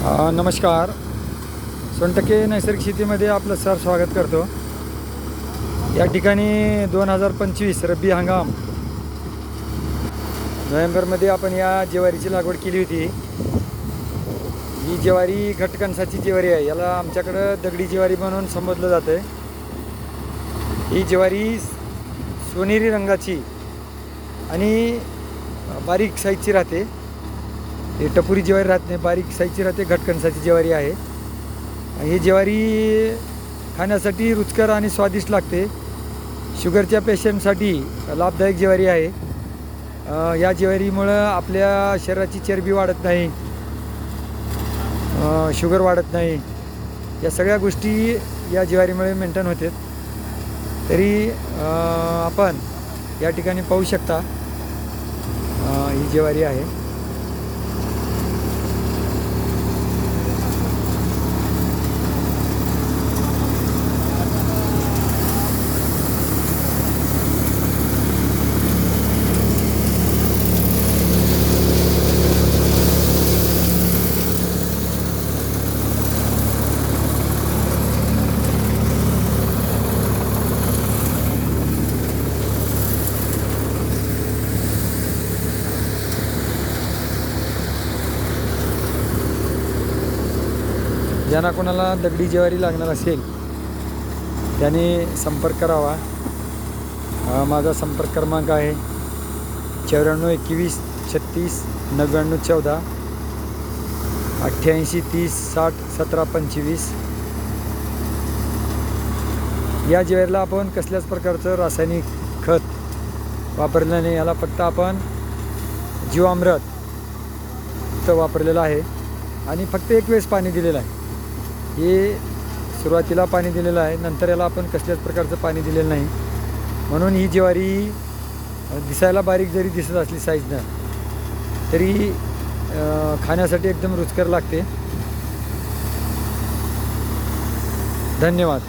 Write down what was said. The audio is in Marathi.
नमस्कार. सोनटक्के नैसर्गिक शेतीमध्ये आपलं सर स्वागत करतो. या ठिकाणी 2025 रब्बी हंगाम नोव्हेंबरमध्ये आपण या ज्वारीची लागवड केली होती. ही ज्वारी घटकणसाची ज्वारी आहे. याला आमच्याकडं दगडी ज्वारी म्हणून संबोधलं जातं. ही ज्वारी सोनेरी रंगाची आणि बारीक साईजची राहते. हे टपुरी ज्वारी राहत नाही, बारीक साईजची राहते. घटकणसाची ज्वारी आहे. ही ज्वारी खाण्यासाठी रुचकर आणि स्वादिष्ट लागते. शुगरच्या पेशंटसाठी लाभदायक ज्वारी आहे. या ज्वारीमुळं आपल्या शरीराची चरबी वाढत नाही, शुगर वाढत नाही. या सगळ्या गोष्टी या ज्वारीमुळे मेंटेन होतात. तरी आपण या ठिकाणी पाहू शकता ही ज्वारी आहे. ज्यांना कोणाला दगडी ज्वारी लागणार असेल त्याने संपर्क करावा. माझा संपर्क क्रमांक आहे 94 21 36 99 14 88 30 60 17 25. या ज्वारीला आपण कसल्याच प्रकारचं रासायनिक खत वापरलं नाही. याला फक्त आपण जीवामृत वापरलेलं आहे आणि फक्त एक वेळेस पाणी दिलेलं आहे. हे सुरुवातीला पाणी दिलेलं आहे, नंतर याला आपण कसल्याच प्रकारचं पाणी दिलेलं नाही. म्हणून ही ज्वारी दिसायला बारीक जरी दिसत असली साईजनं तरी खाण्यासाठी एकदम रुचकर लागते. धन्यवाद.